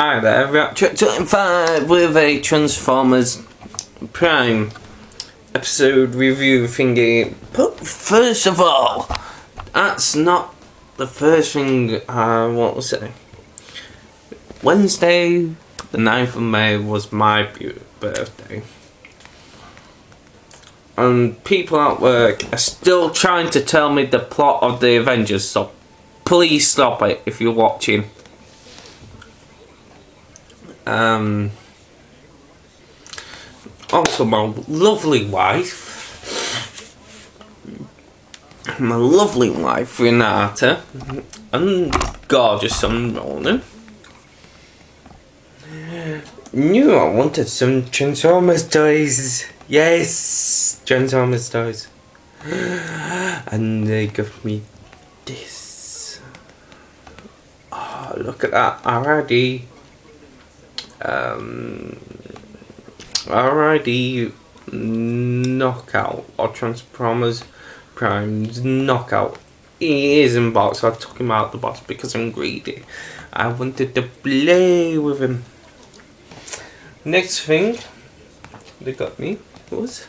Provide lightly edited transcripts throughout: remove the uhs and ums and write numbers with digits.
Hi there, Rapture 25 with a Transformers Prime episode review thingy. But first of all, that's not the first thing I want to say. Wednesday, the 9th of May was my birthday. And people at work are still trying to tell me the plot of the Avengers, so please stop it if you're watching. Also my lovely wife, Renata, and gorgeous son Ronan, knew I wanted some Transformers toys. Yes, Transformers toys. And they gave me this. Oh, look at that already. RID Knockout or Transformers Prime's Knockout. He is in box, so I took him out the box because I'm greedy. I wanted to play with him. Next thing they got me was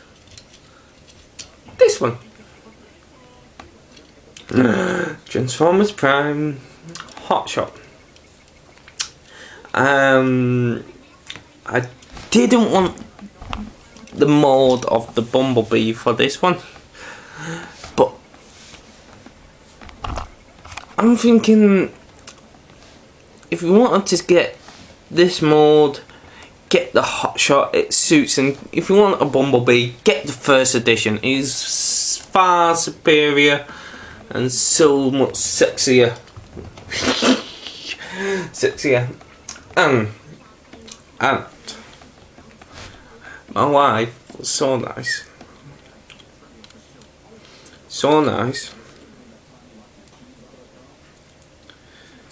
this one. Transformers Prime Hot Shot. I didn't want the mold of the Bumblebee for this one, but I'm thinking if you wanted to get this mold, get the Hot Shot, it suits, and if you want a Bumblebee, get the first edition. It's far superior and so much sexier. And my wife was so nice.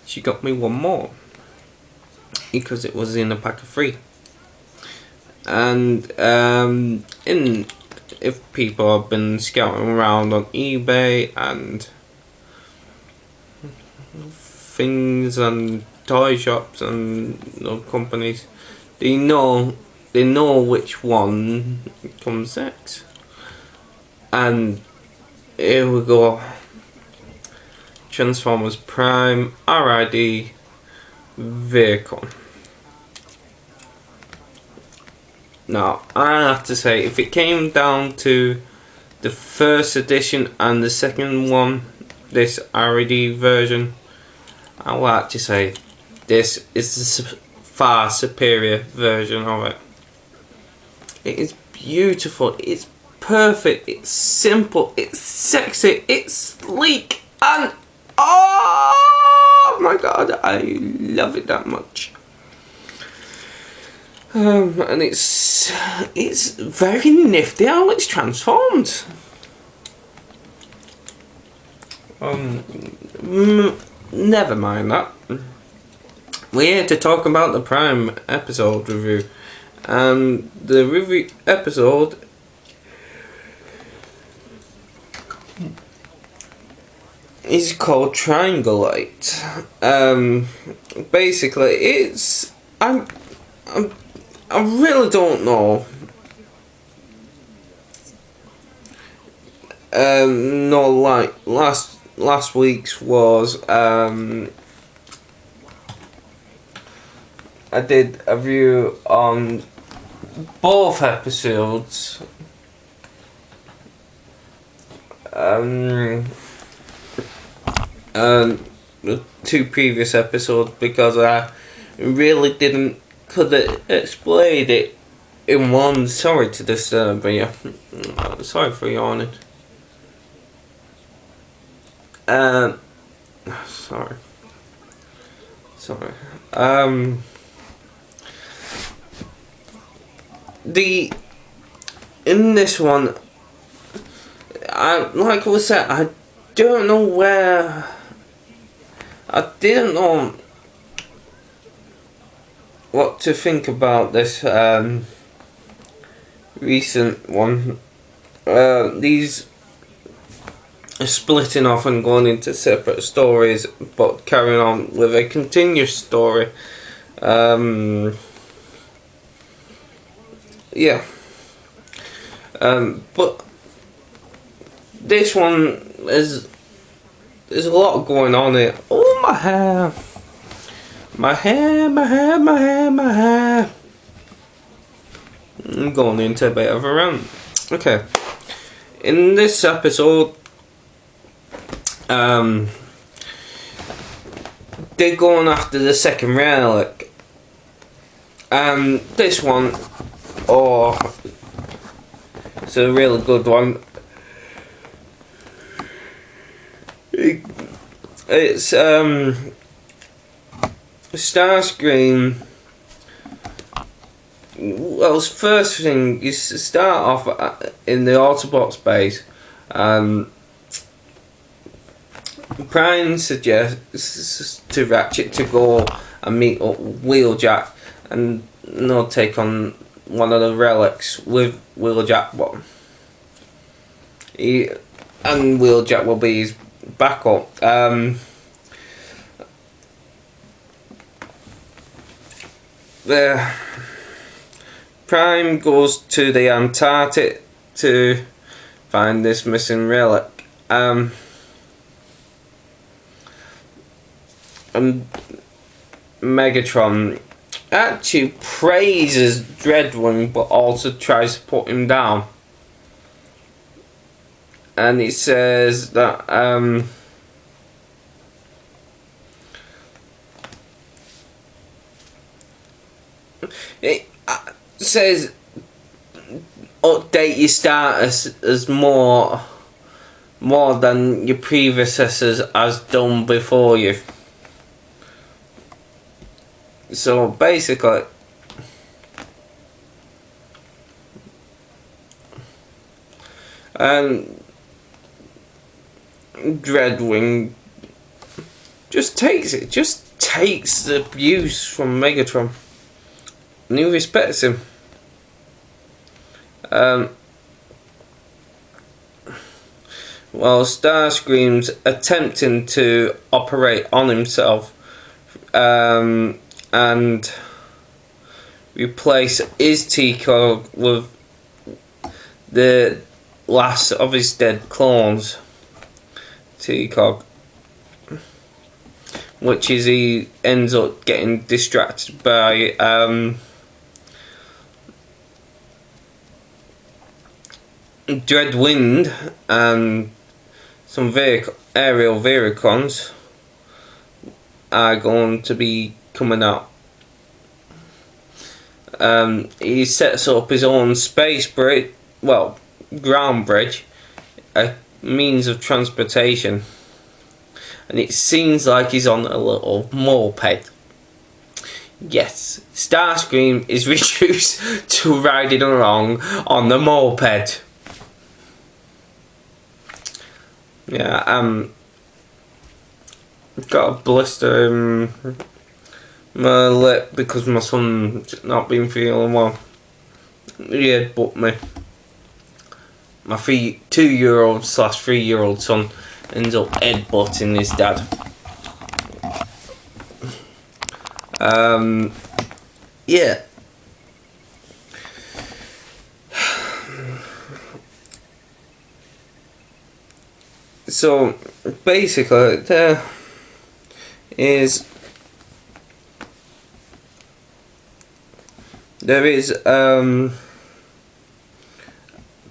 She got me one more because it was in a pack of 3. And if people have been scouting around on eBay and things and toy shops and companies, they know which one comes next. And here we go. Transformers Prime RID vehicle. Now I have to say, if it came down to the first edition and the second one, this RID version, I would like to say this is the far superior version of it. It is beautiful, it's perfect, it's simple, it's sexy, it's sleek, and oh my god, I love it that much. And it's very nifty how it's transformed. Never mind that. We're here to talk about the Prime episode review. And the review episode is called Traingulate. Basically, it's I really don't know. No, like last week's was I did a review on both episodes. And the 2 previous episodes, because I really could have explained it in one. Sorry to disturb you. Sorry for yawning. Sorry. In this one, like I said, I don't know where. I didn't know what to think about this recent one. These are splitting off and going into separate stories, but carrying on with a continuous story. Yeah. But this one there's a lot going on here. Oh, my hair. My hair, my hair, my hair, my hair. I'm going into a bit of a rant. Okay. In this episode, they're going after the second relic. This one, it's a really good one. It's Starscream. Well, first thing is to start off in the Autobot space. Prime suggests to Ratchet to go and meet up Wheeljack and take on one of the relics with Wheeljack. But Wheeljack will be his backup. Prime goes to the Antarctic to find this missing relic. And Megatron actually praises Dreadwing, but also tries to put him down. And he says that it says update your status as more than your predecessors has done before you. So basically, Dreadwing just takes the abuse from Megatron, and he respects him. While Starscream's attempting to operate on himself and replace his T-Cog with the last of his dead clones, T-Cog, which is he ends up getting distracted by Dreadwind and some aerial vehicles are going to be coming out. He sets up his own space bridge, ground bridge, a means of transportation, and it seems like he's on a little moped. Yes, Starscream is reduced to riding along on the moped. Yeah, got a blister in my lip because my son's not been feeling well. He headbutted me. My 2-year-old/3-year-old son ends up headbutting his dad. Yeah. So basically, there is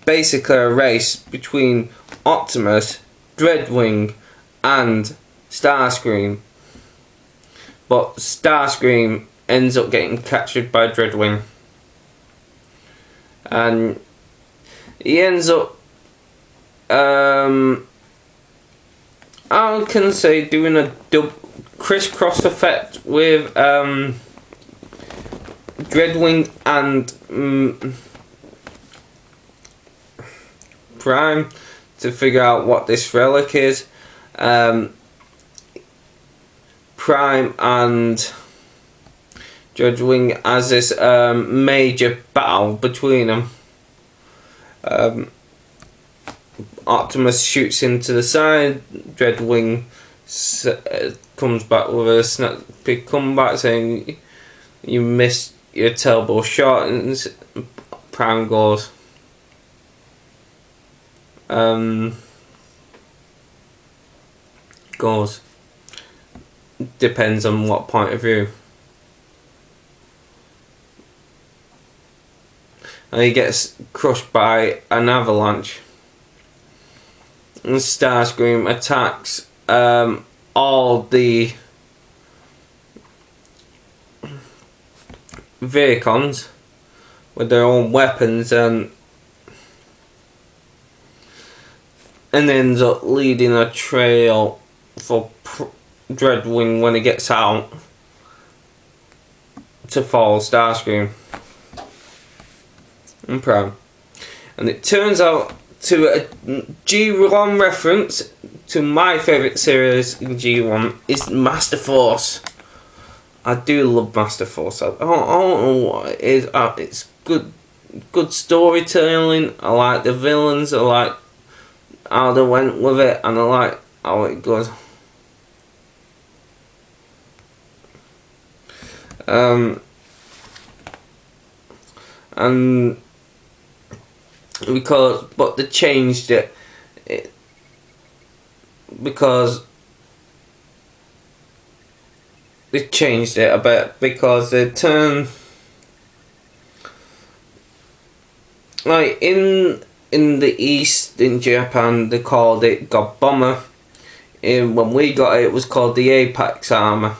basically a race between Optimus, Dreadwing, and Starscream. But Starscream ends up getting captured by Dreadwing, and he ends up I can say doing a crisscross effect with Dreadwing and Prime to figure out what this relic is. Prime and Dreadwing has this major battle between them. Optimus shoots into the side. Dreadwing comes back with a big comeback saying, you miss your terrible shot, and Prime goes, depends on what point of view. And he gets crushed by an avalanche. And Starscream attacks all the Vehicons with their own weapons, and ends up leading a trail for Dreadwing when he gets out to follow Starscream and Prime. And it turns out to a G1 reference to my favourite series in G1 is Master Force. I do love Master Force. I don't know what it is. It's good storytelling. I like the villains. I like how they went with it, and I like how it goes. And but they changed it because they changed it a bit, because they turned, like in the East, in Japan, they called it God Bomber. When we got it, it was called the Apex Armor.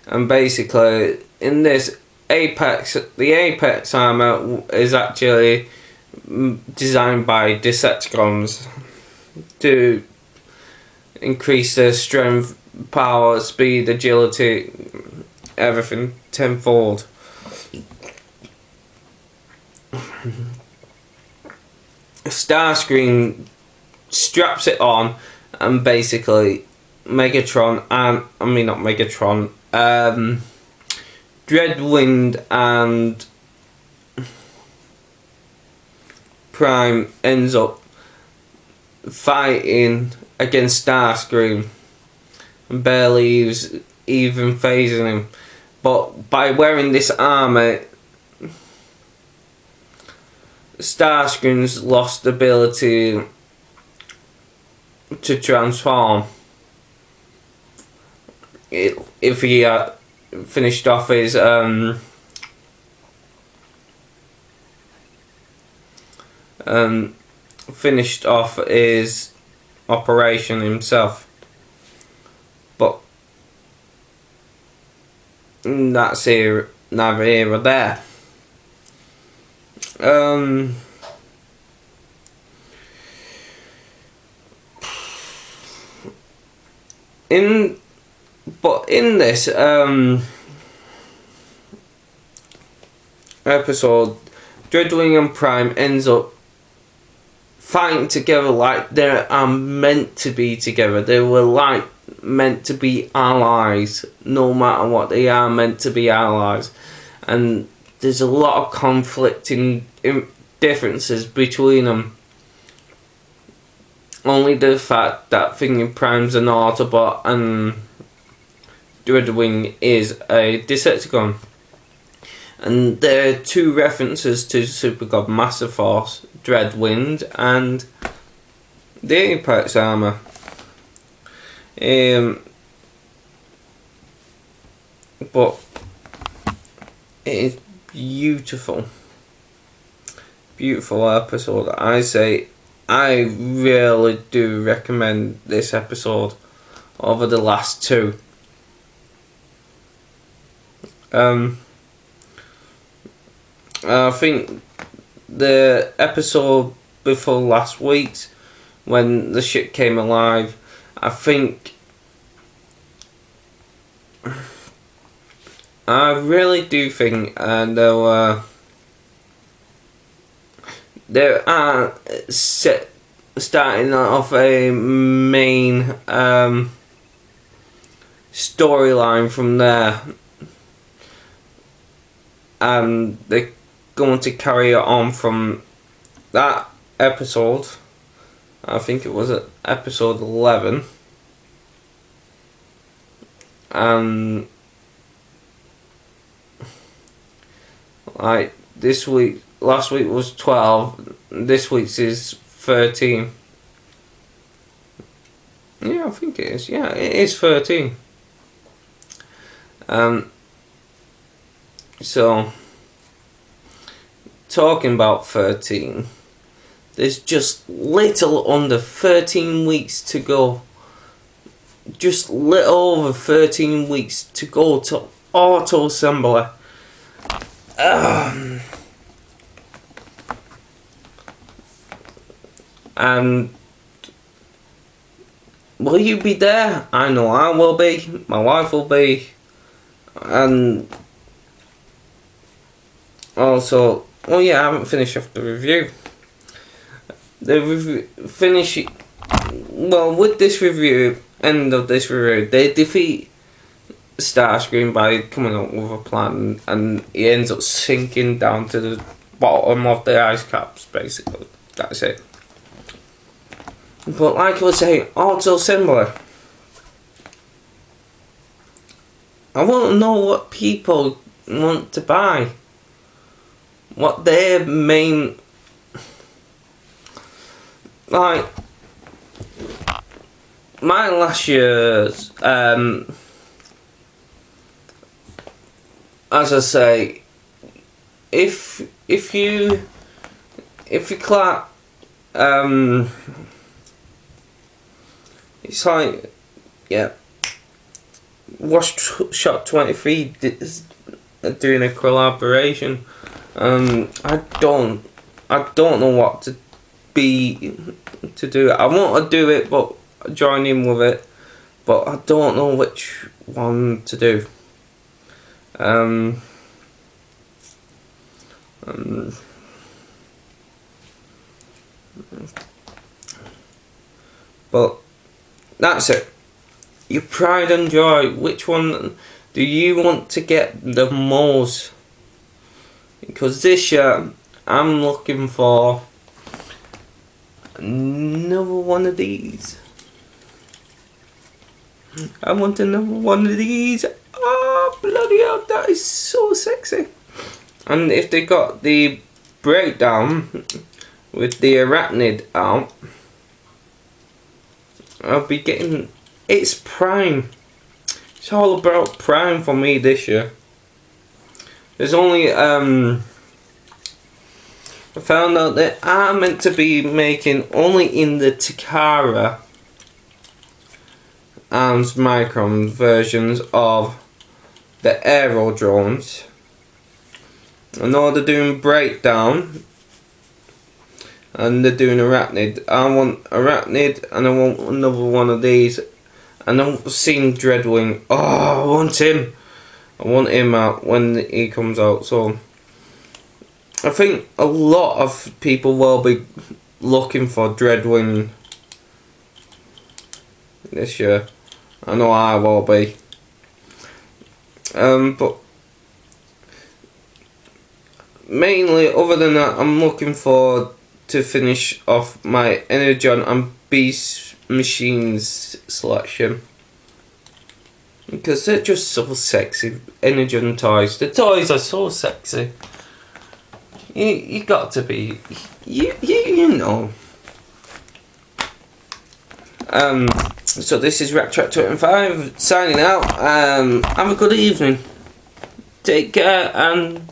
And basically, in this the Apex Armor is actually designed by Decepticons to increase their strength, power, speed, agility, everything tenfold. Starscream straps it on, and basically Megatron and not Megatron, Dreadwind and Prime ends up fighting against Starscream and barely even phasing him. But by wearing this armor, Starscream's lost the ability to transform. If he had finished off his operation himself, but that's neither here or there. In this episode, Dreadwing and Prime ends up fighting together like they are meant to be together. They were like meant to be allies. No matter what, they are meant to be allies. And there's a lot of conflicting differences between them. Only the fact that thinking Prime's an Autobot and Dreadwing is a Decepticon. And there are two references to Super God Master Force, Dreadwind and the Apex Armor. But it is beautiful. Beautiful episode. I really do recommend this episode over the last two. I think the episode before last week's, when the ship came alive, I really do think there are starting off a main storyline from there, and they're going to carry it on from that episode. I think it was at episode 11, like this week, last week was 12. This week's is 13. Yeah, I think it is. Yeah, it is 13. So talking about 13, there's just little under 13 weeks to go. Just little over 13 weeks to go to auto assembly. And will you be there? I know I will be. My wife will be. And also, oh yeah, I haven't finished off the review. Well, with this review, end of this review, they defeat Starscream by coming up with a plan, and he ends up sinking down to the bottom of the ice caps, basically. That's it. But like I was saying, auto assembly. I want to know what people want to buy. What their main... Like, my last year's, as I say, if you clap, it's like, yeah, Wash Shot 23 doing a collaboration. I don't know what to do. I want to do it, but join in with it, but I don't know which one to do. But that's it. Your pride and joy. Which one do you want to get the most? Because this year I'm looking for another one of these. I want another one of these. Oh bloody hell, that is so sexy. And if they got the breakdown with the arachnid out, I'll be getting... It's Prime. It's all about Prime for me this year. There's only I found out that I'm meant to be making only in the Takara and Micron versions of the aero drones. I know they're doing breakdown and they're doing arachnid. I want arachnid and I want another one of these. And I've seen Dreadwing. Oh, I want him. I want him out when he comes out. So I think a lot of people will be looking for Dreadwing this year. I know I will be. But mainly, other than that, I'm looking forward to finish off my Energon and Beast Machines selection, because they're just so sexy. Energon toys. The toys are so sexy. You got to be, you know. So this is RapTrack25 signing out. Have a good evening. Take care and